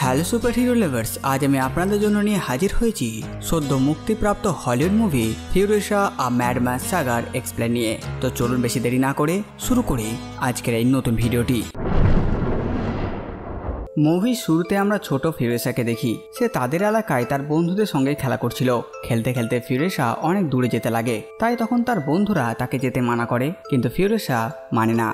Hello super hero lovers, আজ আমি আপনাদের জন্য নিয়ে হাজির হয়েছি সদ্য মুক্তিপ্রাপ্ত হলিউড মুভি ফিউরিওসা আ ম্যাডম্যান সাগার এক্সপ্লেন নিয়ে। তো চলুন বেশি দেরি না করে শুরু করি আজকের এই নতুন ভিডিওটি। মুভির শুরুতে আমরা ছোট ফিউরিওসাকে দেখি। সে তাদের এলাকায় তার বন্ধুদের সঙ্গে খেলা করছিল। খেলতে খেলতে ফিউরিওসা অনেক দূরে যেতে লাগে, তাই তখন তার বন্ধুরা তাকে যেতে মানা করে, কিন্তু ফিউরিওসা মানে না।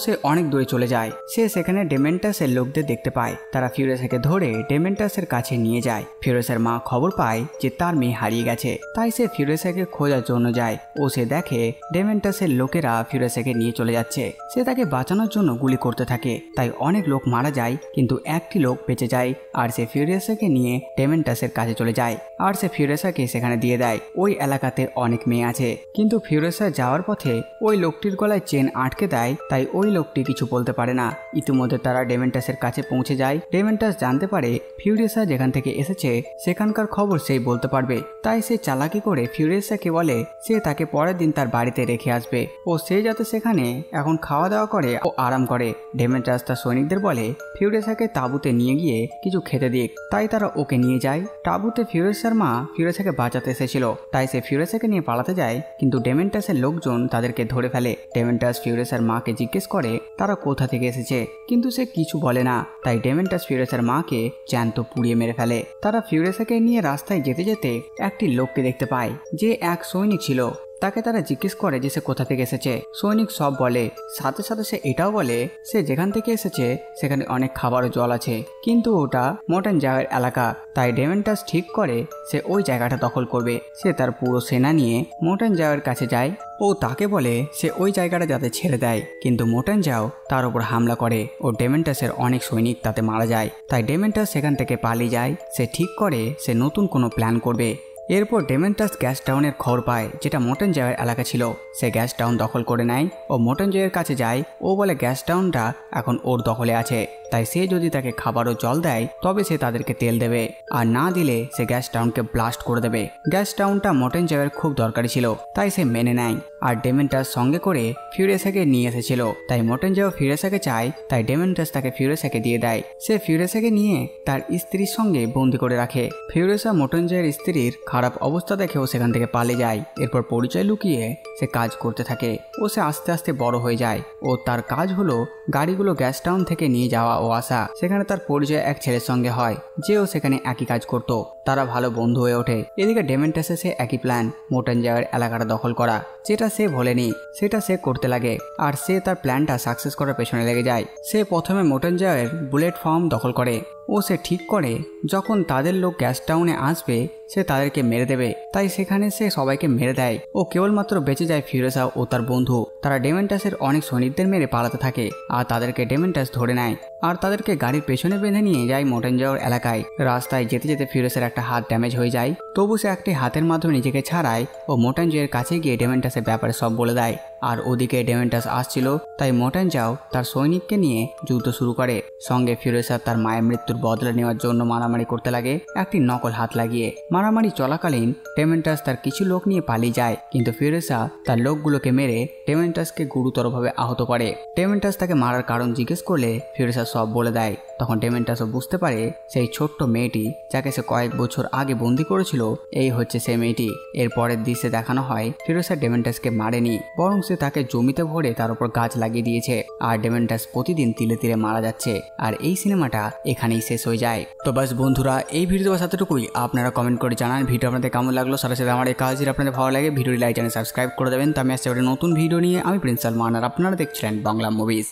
সে অনেক দূরে চলে যায়। সে সেখানে ডেমেন্টাসের লোকদের দেখতে পায়। তারা ফিউরিওসাকে ধরে ডেমেন্টাসের কাছে নিয়ে যায়। ফিউরিওসার মা খবর পায় যে তার মেয়ে হারিয়ে গেছে, তাই সে ফিউরিওসাকে খোঁজার জন্য যায়। সে দেখে ডেমেন্টাসের লোকেরা ফিউরিওসাকে নিয়ে চলে যাচ্ছে। সে তাকে বাঁচানোর জন্য গুলি করতে থাকে, তাই অনেক লোক মারা যায়, কিন্তু একটি লোক বেঁচে যায়। আর সে ফিউরিওসাকে নিয়ে ডেমেন্টাসের কাছে চলে যায়, আর সে ফিউরিওসাকে সেখানে দিয়ে দেয়। ওই এলাকাতে অনেক মেয়ে আছে, কিন্তু ফিউরিওসা যাওয়ার পথে ওই লোকটির গলায় চেন আটকে দেয়, তাই ওই লোকটি কিছু বলতে পারে না। ইতিমধ্যে তারা ডেমেন্টাসের কাছে পৌঁছে যায়। ডেমেন্টাস জানতে পারে ফিউরিওসা যেখান থেকে এসেছে সেখানকার খবর সেই বলতে পারবে, তাই সে চালাকি করে ফিউরিওসাকে বলে সে তাকে পরের দিন তার বাড়িতে রেখে আসবে। সে যাতে সেখানে এখন খাওয়া দাওয়া করে ও আরাম করে। ডেমেন্টাস তার সৈনিকদের বলে ফিউরিওসাকে তাঁবুতে নিয়ে গিয়ে কিছু খেতে দিক, তাই তারা ওকে নিয়ে যায়। তাঁবুতে ফিউরিওসার মা ফিউরিওসাকে বাঁচাতে এসেছিল, তাই সে ফিউরিওসাকে নিয়ে পালাতে যায়, কিন্তু ডেমেন্টাসের লোকজন তাদেরকে ধরে ফেলে। ডেমেন্টাস ফিউরিওসার মাকে জিজ্ঞেস করে তারা কোথা থেকে এসেছে, কিন্তু সে কিছু বলে না, তাই ডেমেন্টাস ফিউরিওসার মাকে জ্যান্ত পুড়িয়ে মেরে ফেলে। তারা ফিউরিওসাকে নিয়ে রাস্তায় যেতে যেতে একটি লোককে দেখতে পায়, যে এক সৈনিক ছিল। তাকে তারা জিজ্ঞেস করে যে সে কোথা থেকে এসেছে। সৈনিক সব বলে, সাথে সাথে সে এটাও বলে সে যেখান থেকে এসেছে সেখানে অনেক খাবার ও জল আছে, কিন্তু ওটা মটন জাওয়ের এলাকা। তাই ডেমেন্টাস ঠিক করে সে ওই জায়গাটা দখল করবে। সে তার পুরো সেনা নিয়ে মটন জাওয়ের কাছে যায়। তাকে বলে সে ওই জায়গাটা যাতে ছেড়ে দেয়, কিন্তু মটন জাও তার উপর হামলা করে ও ডেমেন্টাসের অনেক সৈনিক তাতে মারা যায়। তাই ডেমেন্টাস সেখান থেকে পালিয়ে যায়। সে ঠিক করে সে নতুন কোনো প্ল্যান করবে। এরপর ডেমেন্টাস গ্যাস টাউনের খবর পায়, যেটা মটন জাওয়ের এলাকা ছিল। সে গ্যাস টাউন দখল করে নেয় ও মটন জাওয়ের কাছে যায়। বলে গ্যাস টাউনটা এখন ওর দখলে আছে, তাই সে যদি তাকে খাবার ও জল দেয় তবে সে তাদেরকে তেল দেবে, আর না দিলে সে গ্যাস টাউনকে ব্লাস্ট করে দেবে। গ্যাস টাউনটা মটন জাওয়ের খুব দরকারি ছিল, তাই সে মেনে নেয়। আর ডেমেন্টাস সঙ্গে করে ফিউরিওসাকে নিয়ে এসেছিল, তাই মটন জাও ফিউরিওসাকে চায়, তাই ডেমেন্টাস তাকে ফিউরিওসাকে দিয়ে দেয়। সে ফিউরিওসাকে নিয়ে তার স্ত্রীর সঙ্গে বন্দি করে রাখে। ফিউরিওসা মটন জাওয়ের স্ত্রীর খারাপ অবস্থা দেখেও সেখান থেকে পালিয়ে যায়। এরপর পরিচয় লুকিয়ে সে কাজ করতে থাকে। সে আস্তে আস্তে বড় হয়ে যায়। তার কাজ হলো গাড়িগুলো গ্যাস টাউন থেকে নিয়ে যাওয়া ও আসা। সেখানে তার পরিচয় এক ছেলের সঙ্গে হয়, যেও সেখানে একই কাজ করত। তারা ভালো বন্ধু হয়ে ওঠে। এদিকে ডেমেন্টাসের সে একই প্ল্যান, মটন জাওয়ের এলাকাটা দখল করা। যেটা সে ভোলেনি সেটা সে করতে লাগে, আর সে তার প্ল্যানটা সাকসেস করার পেছনে লেগে যায়। সে প্রথমে মটন জাওয়ের বুলেট ফার্ম দখল করে। সে ঠিক করে যখন তাদের লোক গ্যাস টাউনে আসবে সে তাদেরকে মেরে দেবে, তাই সেখানে সে সবাইকে মেরে দেয়। কেবলমাত্র বেঁচে যায় ফিউরিওসা ও তার বন্ধু। তারা ডেমেন্টাসের অনেক সৈনিকদের মেরে পালাতে থাকে, আর তাদেরকে ডেমেন্টাস ধরে নেয়, আর তাদেরকে গাড়ির পেছনে বেঁধে নিয়ে যায় মটন জাওয়ের এলাকায়। রাস্তায় যেতে যেতে ফিউরিওসার একটা হাত ড্যামেজ হয়ে যায়, তবু সে একটি হাতের মাধ্যমে নিজেকে ছাড়ায় ও মটন জাওয়ের কাছে গিয়ে ডেমেন্টাসের ব্যাপারে সব বলে দেয়। আর ওদিকে ডেমেন্টাস আসছিল, তাই মটন জাও তার সৈনিককে নিয়ে যুদ্ধ শুরু করে। সঙ্গে ফিউরিওসা তার মায়ের মৃত্যুর বদলা নেওয়ার জন্য মারামারি করতে লাগে, একটি নকল হাত লাগিয়ে। মারামারি চলাকালীন ডেমেন্টাস তার কিছু লোক নিয়ে পালিয়ে যায়, কিন্তু ফিউরিওসা তার লোকগুলোকে মেরে ডেমেন্টাসকে গুরুতরভাবে আহত করে। ডেমেন্টাস তাকে মারার কারণ জিজ্ঞেস করলে ফিউরিওসা সব বলে দেয়। তখন ডেমেন্টাসও বুঝতে পারে সেই ছোট্ট মেয়েটি যাকে সে কয়েক বছর আগে বন্দি করেছিল, এই হচ্ছে সেই মেয়েটি। এর পরের দৃশ্যে দেখানো হয় ফিউরিওসা ডেমেন্টাসকে মারেনি, বরং সে তাকে জমিতে ভরে তার উপর গাছ লাগিয়ে দিয়েছে, আর ডেমেন্টাস প্রতিদিন তিলে তিলে মারা যাচ্ছে। আর এই সিনেমাটা এখানেই শেষ হয়ে যায়। তো বাস বন্ধুরা, এই ভিডিও এতটুকুই। আপনারা কমেন্ট করে জানান ভিডিও আপনাদের কেমন লাগলো। সাথে সাথে আমার এই কাজ যদি আপনাদের ভালো লাগে ভিডিওটি লাইক চ্যানেল সাবস্ক্রাইব করে দেবেন। তো আমি আসছি একটা নতুন ভিডিও নিয়ে। আমি প্রিন্স সালমান, আর আপনারা দেখছিলেন বাংলা মুভিজ।